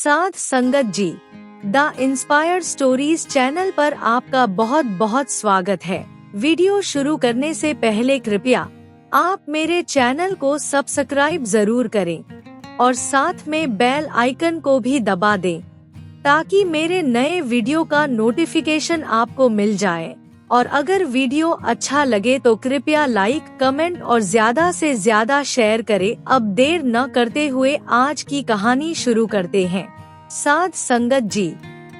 साध संगत जी, the inspired stories channel पर आपका बहुत बहुत स्वागत है। वीडियो शुरू करने से पहले कृपया आप मेरे चैनल को सब्सक्राइब जरूर करें और साथ में बेल आइकन को भी दबा दें ताकि मेरे नए वीडियो का नोटिफिकेशन आपको मिल जाए। और अगर वीडियो अच्छा लगे तो कृपया लाइक, कमेंट और ज्यादा से ज्यादा शेयर करें। अब देर न करते हुए आज की कहानी शुरू करते हैं। साध संगत जी,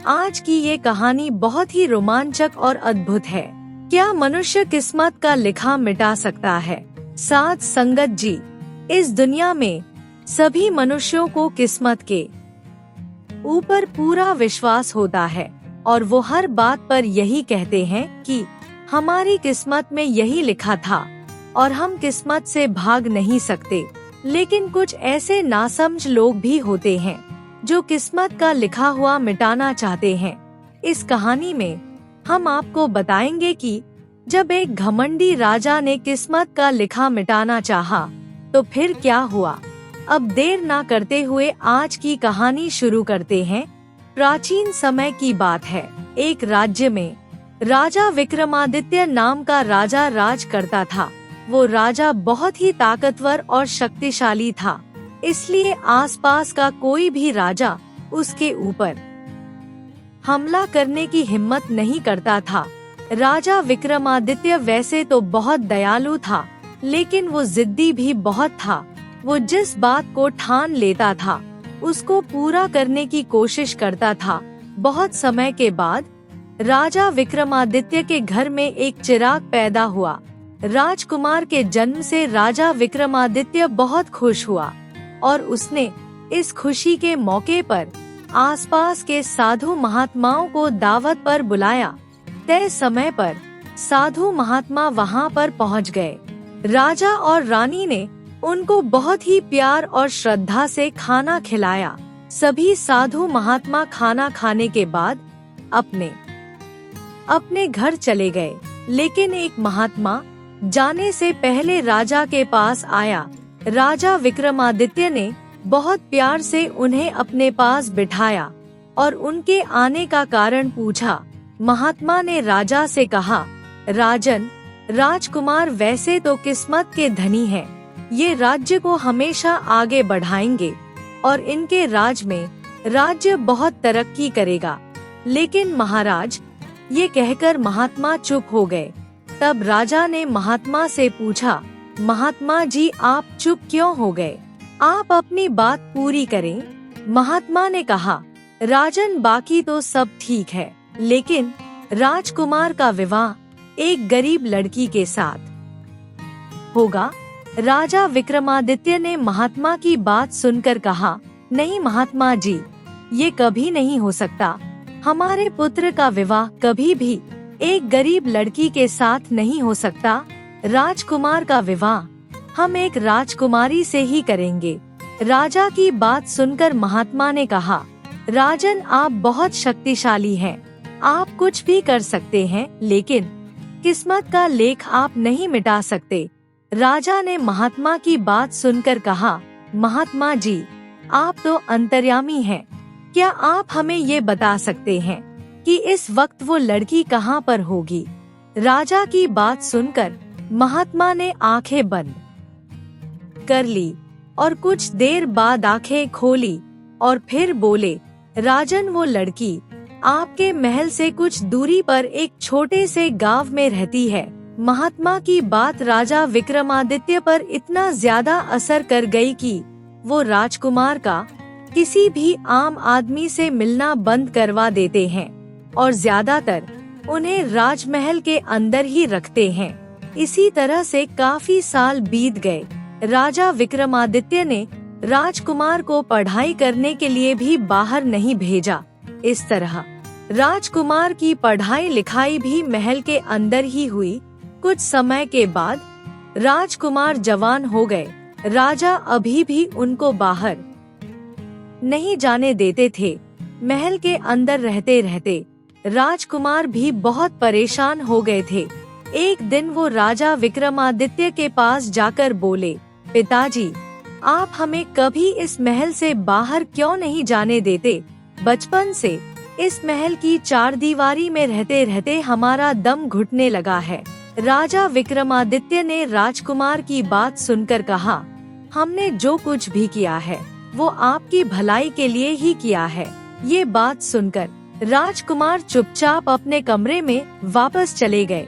आज की ये कहानी बहुत ही रोमांचक और अद्भुत है। क्या मनुष्य किस्मत का लिखा मिटा सकता है? साध संगत जी, इस दुनिया में सभी मनुष्यों को किस्मत के ऊपर पूरा विश्वास होता है और वो हर बात पर यही कहते हैं कि हमारी किस्मत में यही लिखा था और हम किस्मत से भाग नहीं सकते। लेकिन कुछ ऐसे नासमझ लोग भी होते हैं जो किस्मत का लिखा हुआ मिटाना चाहते हैं। इस कहानी में हम आपको बताएंगे कि जब एक घमंडी राजा ने किस्मत का लिखा मिटाना चाहा तो फिर क्या हुआ। अब देर ना करते हुए आज की कहानी शुरू करते हैं। प्राचीन समय की बात है। एक राज्य में राजा विक्रमादित्य नाम का राजा राज करता था। वो राजा बहुत ही ताकतवर और शक्तिशाली था, इसलिए आसपास का कोई भी राजा उसके ऊपर हमला करने की हिम्मत नहीं करता था। राजा विक्रमादित्य वैसे तो बहुत दयालु था, लेकिन वो जिद्दी भी बहुत था। वो जिस बात को ठान लेता था उसको पूरा करने की कोशिश करता था। बहुत समय के बाद राजा विक्रमादित्य के घर में एक चिराग पैदा हुआ। राजकुमार के जन्म से राजा विक्रमादित्य बहुत खुश हुआ और उसने इस खुशी के मौके पर आसपास के साधु महात्माओं को दावत पर बुलाया। तय समय पर साधु महात्मा वहां पर पहुंच गए। राजा और रानी ने उनको बहुत ही प्यार और श्रद्धा से खाना खिलाया। सभी साधु महात्मा खाना खाने के बाद अपने घर चले गए, लेकिन एक महात्मा जाने से पहले राजा के पास आया। राजा विक्रमादित्य ने बहुत प्यार से उन्हें अपने पास बिठाया और उनके आने का कारण पूछा। महात्मा ने राजा से कहा, राजन, राजकुमार वैसे तो किस्मत के धनी हैं। ये राज्य को हमेशा आगे बढ़ाएंगे और इनके राज में राज्य बहुत तरक्की करेगा। लेकिन महाराज, ये कहकर महात्मा चुप हो गए। तब राजा ने महात्मा से पूछा, महात्मा जी, आप चुप क्यों हो गए? आप अपनी बात पूरी करें। महात्मा ने कहा, राजन, बाकी तो सब ठीक है, लेकिन राजकुमार का विवाह एक गरीब लड़की के साथ होगा। राजा विक्रमादित्य ने महात्मा की बात सुनकर कहा, नहीं महात्मा जी, ये कभी नहीं हो सकता। हमारे पुत्र का विवाह कभी भी एक गरीब लड़की के साथ नहीं हो सकता। राजकुमार का विवाह हम एक राजकुमारी से ही करेंगे। राजा की बात सुनकर महात्मा ने कहा, राजन, आप बहुत शक्तिशाली हैं। आप कुछ भी कर सकते हैं, लेकिन किस्मत का लेख आप नहीं मिटा सकते। राजा ने महात्मा की बात सुनकर कहा, महात्मा जी, आप तो अंतर्यामी हैं। क्या आप हमें ये बता सकते हैं कि इस वक्त वो लड़की कहाँ पर होगी? राजा की बात सुनकर महात्मा ने आंखें बंद कर ली और कुछ देर बाद आंखें खोली और फिर बोले, राजन, वो लड़की आपके महल से कुछ दूरी पर एक छोटे से गांव में रहती है। महात्मा की बात राजा विक्रमादित्य पर इतना ज्यादा असर कर गई कि वो राजकुमार का किसी भी आम आदमी से मिलना बंद करवा देते हैं और ज्यादातर उन्हें राजमहल के अंदर ही रखते हैं। इसी तरह से काफी साल बीत गए। राजा विक्रमादित्य ने राजकुमार को पढ़ाई करने के लिए भी बाहर नहीं भेजा। इस तरह राजकुमार की पढ़ाई लिखाई भी महल के अंदर ही हुई। कुछ समय के बाद राजकुमार जवान हो गए। राजा अभी भी उनको बाहर नहीं जाने देते थे। महल के अंदर रहते रहते राजकुमार भी बहुत परेशान हो गए थे। एक दिन वो राजा विक्रमादित्य के पास जाकर बोले, पिताजी, आप हमें कभी इस महल से बाहर क्यों नहीं जाने देते? बचपन से इस महल की चारदीवारी में रहते रहते हमारा दम घुटने लगा है। राजा विक्रमादित्य ने राजकुमार की बात सुनकर कहा, हमने जो कुछ भी किया है वो आपकी भलाई के लिए ही किया है। ये बात सुनकर राजकुमार चुपचाप अपने कमरे में वापस चले गए।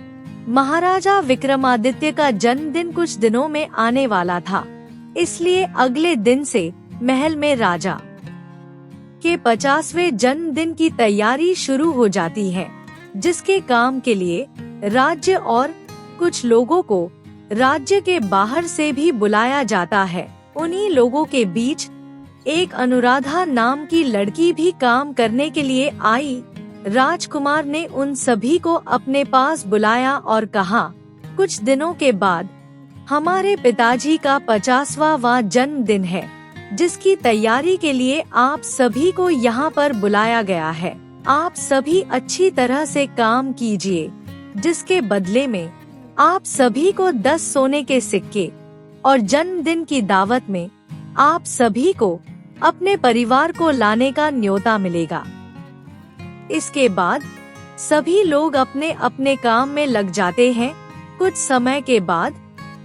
महाराजा विक्रमादित्य का जन्मदिन कुछ दिनों में आने वाला था, इसलिए अगले दिन से महल में राजा के 50वें जन्मदिन की तैयारी शुरू हो जाती है, जिसके काम के लिए राज्य और कुछ लोगों को राज्य के बाहर से भी बुलाया जाता है। उन्हीं लोगों के बीच एक अनुराधा नाम की लड़की भी काम करने के लिए आई। राजकुमार ने उन सभी को अपने पास बुलाया और कहा, कुछ दिनों के बाद हमारे पिताजी का 50वां जन्मदिन है, जिसकी तैयारी के लिए आप सभी को यहाँ पर बुलाया गया है। आप सभी अच्छी तरह से काम कीजिए, जिसके बदले में आप सभी को 10 सोने के सिक्के और जन्मदिन की दावत में आप सभी को अपने परिवार को लाने का न्योता मिलेगा। इसके बाद सभी लोग अपने अपने काम में लग जाते हैं। कुछ समय के बाद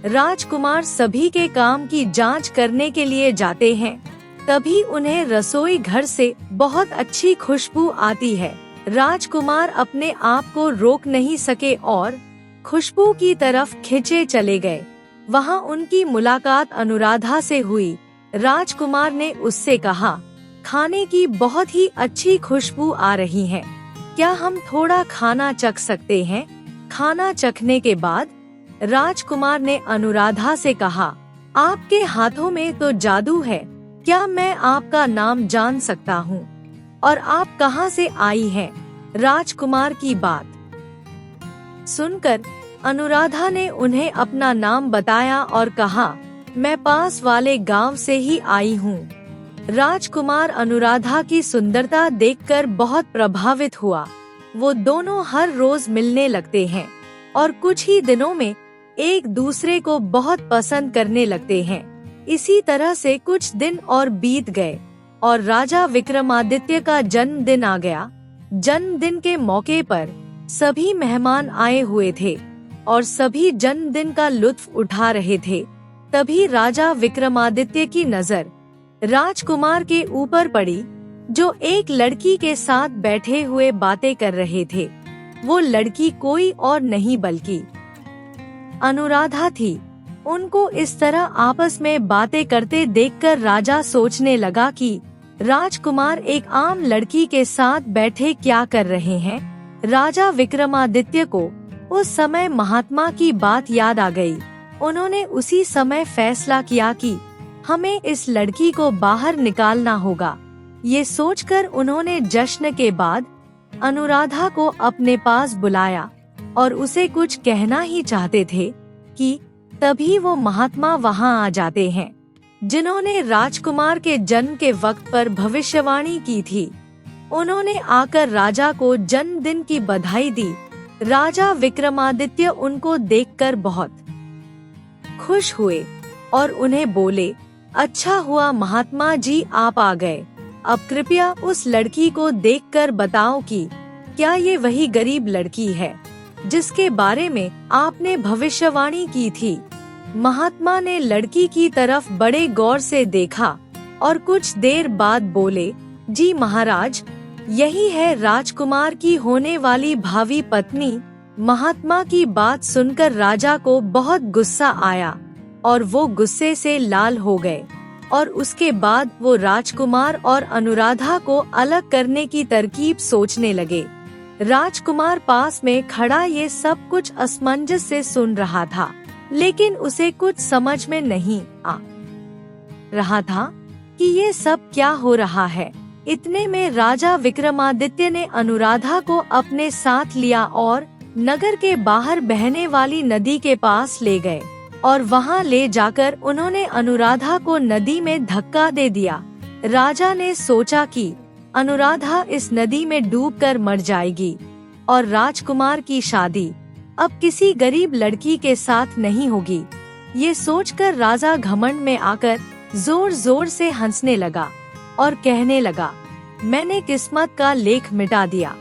राजकुमार सभी के काम की जांच करने के लिए जाते हैं। तभी उन्हें रसोई घर से बहुत अच्छी खुशबू आती है। राजकुमार अपने आप को रोक नहीं सके और खुशबू की तरफ खिंचे चले गए। वहाँ उनकी मुलाकात अनुराधा से हुई। राजकुमार ने उससे कहा, खाने की बहुत ही अच्छी खुशबू आ रही है, क्या हम थोड़ा खाना चख सकते हैं? खाना चखने के बाद राजकुमार ने अनुराधा से कहा, आपके हाथों में तो जादू है, क्या मैं आपका नाम जान सकता हूँ और आप कहाँ से आई हैं? राजकुमार की बात सुनकर अनुराधा ने उन्हें अपना नाम बताया और कहा, मैं पास वाले गांव से ही आई हूँ। राजकुमार अनुराधा की सुंदरता देखकर बहुत प्रभावित हुआ। वो दोनों हर रोज मिलने लगते हैं और कुछ ही दिनों में एक दूसरे को बहुत पसंद करने लगते हैं। इसी तरह से कुछ दिन और बीत गए और राजा विक्रमादित्य का जन्मदिन आ गया। जन्मदिन के मौके पर सभी मेहमान आए हुए थे और सभी जन्मदिन का लुत्फ उठा रहे थे। तभी राजा विक्रमादित्य की नजर राजकुमार के ऊपर पड़ी, जो एक लड़की के साथ बैठे हुए बातें कर रहे थे। वो लड़की कोई और नहीं बल्कि अनुराधा थी। उनको इस तरह आपस में बातें करते देखकर राजा सोचने लगा कि राजकुमार एक आम लड़की के साथ बैठे क्या कर रहे हैं। राजा विक्रमादित्य को उस समय महात्मा की बात याद आ गई। उन्होंने उसी समय फैसला किया कि हमें इस लड़की को बाहर निकालना होगा। ये सोचकर उन्होंने जश्न के बाद अनुराधा को अपने पास बुलाया और उसे कुछ कहना ही चाहते थे कि तभी वो महात्मा वहाँ आ जाते हैं, जिन्होंने राजकुमार के जन्म के वक्त पर भविष्यवाणी की थी। उन्होंने आकर राजा को जन्मदिन की बधाई दी। राजा विक्रमादित्य उनको देखकर बहुत खुश हुए और उन्हें बोले, अच्छा हुआ महात्मा जी आप आ गए। अब कृपया उस लड़की को देखकर बताओ कि क्या ये वही गरीब लड़की है जिसके बारे में आपने भविष्यवाणी की थी। महात्मा ने लड़की की तरफ बड़े गौर से देखा और कुछ देर बाद बोले, जी महाराज, यही है राजकुमार की होने वाली भावी पत्नी। महात्मा की बात सुनकर राजा को बहुत गुस्सा आया और वो गुस्से से लाल हो गए और उसके बाद वो राजकुमार और अनुराधा को अलग करने की तरकीब सोचने लगे। राजकुमार पास में खड़ा ये सब कुछ असमंजस से सुन रहा था, लेकिन उसे कुछ समझ में नहीं आ रहा था कि ये सब क्या हो रहा है। इतने में राजा विक्रमादित्य ने अनुराधा को अपने साथ लिया और नगर के बाहर बहने वाली नदी के पास ले गए और वहां ले जाकर उन्होंने अनुराधा को नदी में धक्का दे दिया। राजा ने सोचा कि अनुराधा इस नदी में डूबकर मर जाएगी और राजकुमार की शादी अब किसी गरीब लड़की के साथ नहीं होगी। ये सोचकर राजा घमंड में आकर जोर जोर से हंसने लगा और कहने लगा, मैंने किस्मत का लेख मिटा दिया,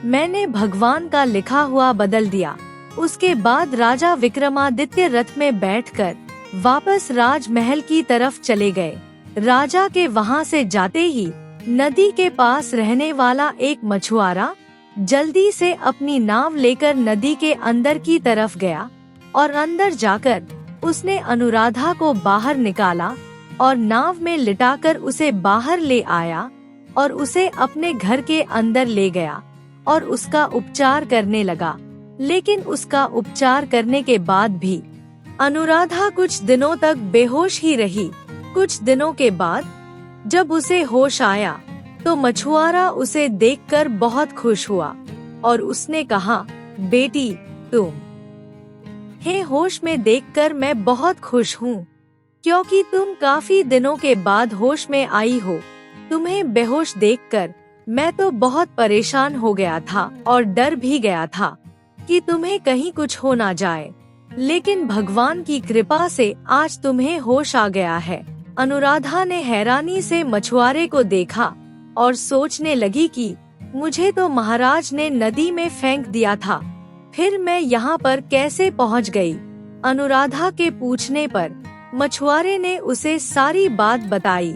मैंने भगवान का लिखा हुआ बदल दिया। उसके बाद राजा विक्रमादित्य रथ में बैठकर वापस राजमहल की तरफ चले गए। राजा के वहां से जाते ही नदी के पास रहने वाला एक मछुआरा जल्दी से अपनी नाव लेकर नदी के अंदर की तरफ गया और अंदर जाकर उसने अनुराधा को बाहर निकाला और नाव में लिटाकर उसे बाहर ले आया और उसे अपने घर के अंदर ले गया और उसका उपचार करने लगा। लेकिन उसका उपचार करने के बाद भी अनुराधा कुछ दिनों तक बेहोश ही रही। कुछ दिनों के बाद जब उसे होश आया तो मछुआरा उसे देखकर बहुत खुश हुआ और उसने कहा, बेटी तुम हे होश में देखकर मैं बहुत खुश हूँ, क्योंकि तुम काफी दिनों के बाद होश में आई हो। तुम्हें बेहोश देखकर मैं तो बहुत परेशान हो गया था और डर भी गया था कि तुम्हें कहीं कुछ हो ना जाए, लेकिन भगवान की कृपा से आज तुम्हें होश आ गया है। अनुराधा ने हैरानी से मछुआरे को देखा और सोचने लगी कि मुझे तो महाराज ने नदी में फेंक दिया था, फिर मैं यहाँ पर कैसे पहुँच गई? अनुराधा के पूछने पर मछुआरे ने उसे सारी बात बताई,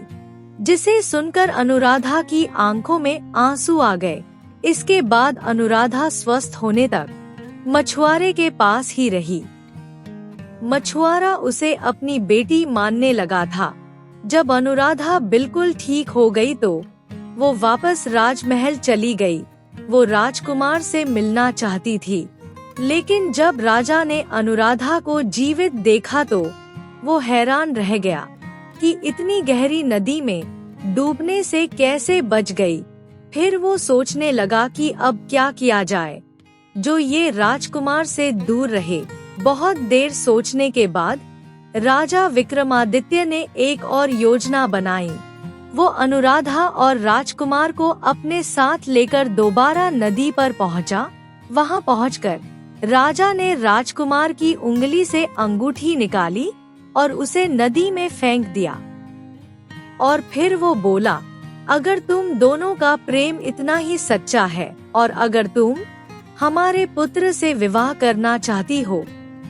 जिसे सुनकर अनुराधा की आंखों में आंसू आ गए। इसके बाद अनुराधा स्वस्थ होने तक मछुआरे के पास ही रही। मछुआरा उसे अपनी बेटी मानने लगा था। जब अनुराधा बिल्कुल ठीक हो गई तो वो वापस राजमहल चली गई। वो राजकुमार से मिलना चाहती थी, लेकिन जब राजा ने अनुराधा को जीवित देखा तो वो हैरान रह गया कि इतनी गहरी नदी में डूबने से कैसे बच गई। फिर वो सोचने लगा कि अब क्या किया जाए जो ये राजकुमार से दूर रहे। बहुत देर सोचने के बाद राजा विक्रमादित्य ने एक और योजना बनाई। वो अनुराधा और राजकुमार को अपने साथ लेकर दोबारा नदी पर पहुंचा। वहां पहुंचकर राजा ने राजकुमार की उंगली से अंगूठी निकाली और उसे नदी में फेंक दिया और फिर वो बोला, अगर तुम दोनों का प्रेम इतना ही सच्चा है और अगर तुम हमारे पुत्र से विवाह करना चाहती हो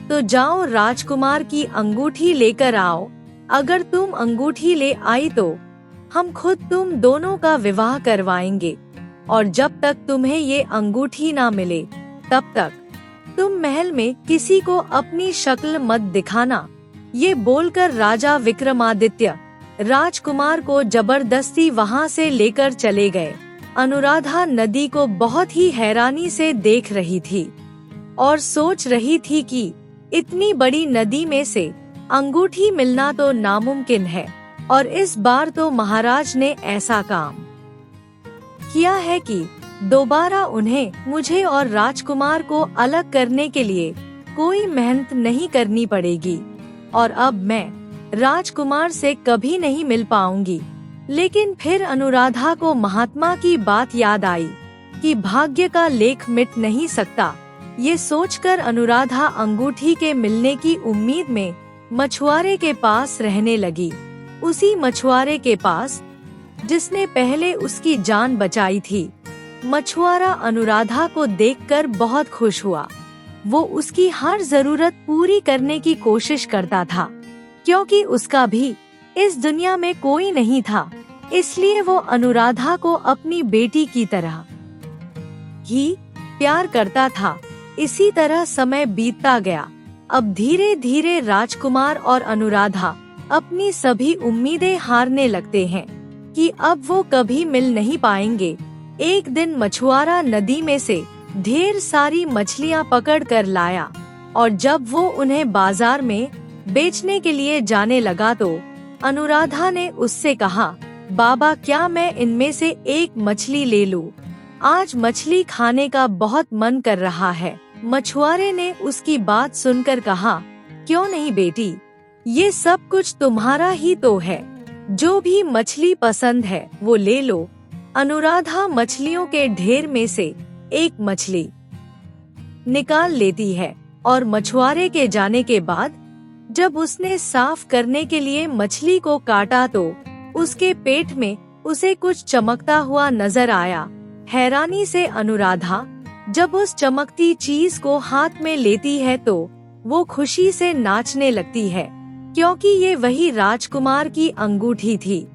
तो जाओ राजकुमार की अंगूठी लेकर आओ। अगर तुम अंगूठी ले आई तो हम खुद तुम दोनों का विवाह करवाएंगे और जब तक तुम्हें ये अंगूठी ना मिले तब तक तुम महल में किसी को अपनी शक्ल मत दिखाना। ये बोलकर राजा विक्रमादित्य राजकुमार को जबरदस्ती वहां से लेकर चले गए। अनुराधा नदी को बहुत ही हैरानी से देख रही थी और सोच रही थी कि इतनी बड़ी नदी में से अंगूठी मिलना तो नामुमकिन है और इस बार तो महाराज ने ऐसा काम किया है कि दोबारा उन्हें मुझे और राजकुमार को अलग करने के लिए कोई मेहनत नहीं करनी पड़ेगी और अब मैं राजकुमार से कभी नहीं मिल पाऊंगी। लेकिन फिर अनुराधा को महात्मा की बात याद आई कि भाग्य का लेख मिट नहीं सकता। ये सोचकर अनुराधा अंगूठी के मिलने की उम्मीद में मछुआरे के पास रहने लगी। उसी मछुआरे के पास जिसने पहले उसकी जान बचाई थी। मछुआरा अनुराधा को देखकर बहुत खुश हुआ। वो उसकी हर जरूरत पूरी करने की कोशिश करता था, क्योंकि उसका भी इस दुनिया में कोई नहीं था। इसलिए वो अनुराधा को अपनी बेटी की तरह ही प्यार करता था। इसी तरह समय बीतता गया। अब धीरे धीरे राजकुमार और अनुराधा अपनी सभी उम्मीदें हारने लगते हैं कि अब वो कभी मिल नहीं पाएंगे। एक दिन मछुआरा नदी में से ढेर सारी मछलियां पकड़ कर लाया और जब वो उन्हें बाजार में बेचने के लिए जाने लगा तो अनुराधा ने उससे कहा, बाबा क्या मैं इनमें से एक मछली ले लूं? आज मछली खाने का बहुत मन कर रहा है। मछुआरे ने उसकी बात सुनकर कहा, क्यों नहीं बेटी, ये सब कुछ तुम्हारा ही तो है। जो भी मछली पसंद है वो ले लो। अनुराधा मछलियों के ढेर में से एक मछली निकाल लेती है और मछुआरे के जाने के बाद जब उसने साफ करने के लिए मछली को काटा तो उसके पेट में उसे कुछ चमकता हुआ नजर आया। हैरानी से अनुराधा जब उस चमकती चीज को हाथ में लेती है तो वो खुशी से नाचने लगती है, क्योंकि ये वही राजकुमार की अंगूठी थी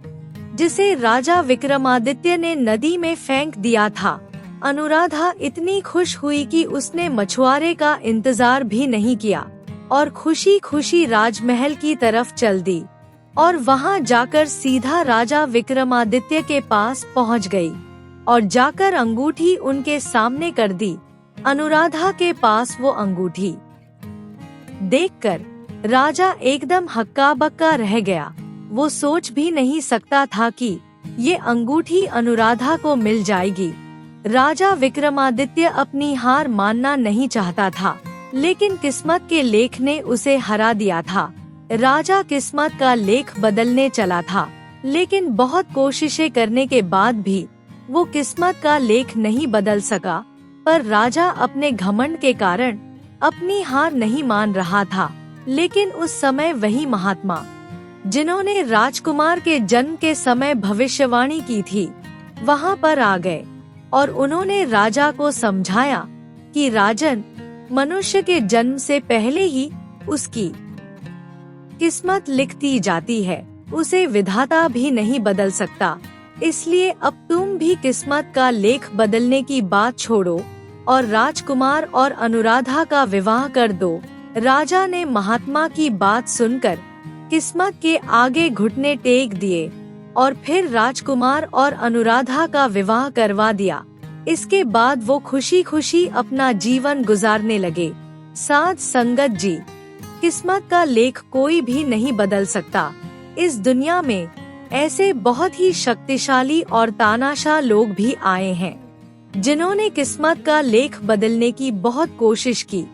जिसे राजा विक्रमादित्य ने नदी में फेंक दिया था। अनुराधा इतनी खुश हुई कि उसने मछुआरे का इंतजार भी नहीं किया और खुशी खुशी राजमहल की तरफ चल दी और वहां जाकर सीधा राजा विक्रमादित्य के पास पहुंच गई और जाकर अंगूठी उनके सामने कर दी। अनुराधा के पास वो अंगूठी देखकर राजा एकदम हक्का बक्का रह गया। वो सोच भी नहीं सकता था कि ये अंगूठी अनुराधा को मिल जाएगी। राजा विक्रमादित्य अपनी हार मानना नहीं चाहता था, लेकिन किस्मत के लेख ने उसे हरा दिया था। राजा किस्मत का लेख बदलने चला था, लेकिन बहुत कोशिशें करने के बाद भी वो किस्मत का लेख नहीं बदल सका। पर राजा अपने घमंड के कारण अपनी हार नहीं मान रहा था। लेकिन उस समय वही महात्मा जिन्होंने राजकुमार के जन्म के समय भविष्यवाणी की थी वहाँ पर आ गए और उन्होंने राजा को समझाया कि राजन, मनुष्य के जन्म से पहले ही उसकी किस्मत लिख दी जाती है, उसे विधाता भी नहीं बदल सकता। इसलिए अब तुम भी किस्मत का लेख बदलने की बात छोड़ो और राजकुमार और अनुराधा का विवाह कर दो। राजा ने महात्मा की बात सुनकर किस्मत के आगे घुटने टेक दिए और फिर राजकुमार और अनुराधा का विवाह करवा दिया। इसके बाद वो खुशी खुशी अपना जीवन गुजारने लगे। साध संगत जी, किस्मत का लेख कोई भी नहीं बदल सकता। इस दुनिया में ऐसे बहुत ही शक्तिशाली और तानाशाह लोग भी आए हैं जिन्होंने किस्मत का लेख बदलने की बहुत कोशिश की,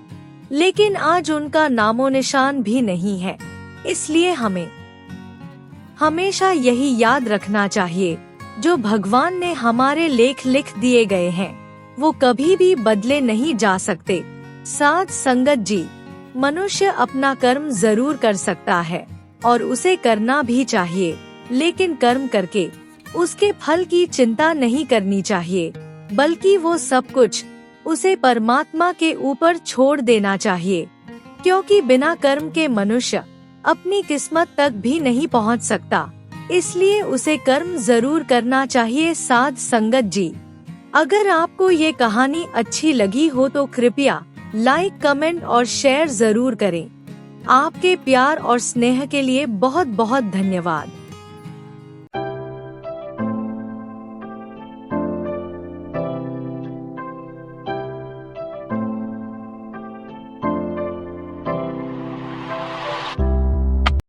लेकिन आज उनका नामो निशान भी नहीं है। इसलिए हमें हमेशा यही याद रखना चाहिए, जो भगवान ने हमारे लेख लिख दिए गए हैं वो कभी भी बदले नहीं जा सकते। साध संगत जी, मनुष्य अपना कर्म जरूर कर सकता है और उसे करना भी चाहिए, लेकिन कर्म करके उसके फल की चिंता नहीं करनी चाहिए, बल्कि वो सब कुछ उसे परमात्मा के ऊपर छोड़ देना चाहिए, क्योंकि बिना कर्म के मनुष्य अपनी किस्मत तक भी नहीं पहुंच सकता। इसलिए उसे कर्म जरूर करना चाहिए। साध संगत जी, अगर आपको ये कहानी अच्छी लगी हो तो कृपया लाइक, कमेंट और शेयर जरूर करें। आपके प्यार और स्नेह के लिए बहुत बहुत धन्यवाद।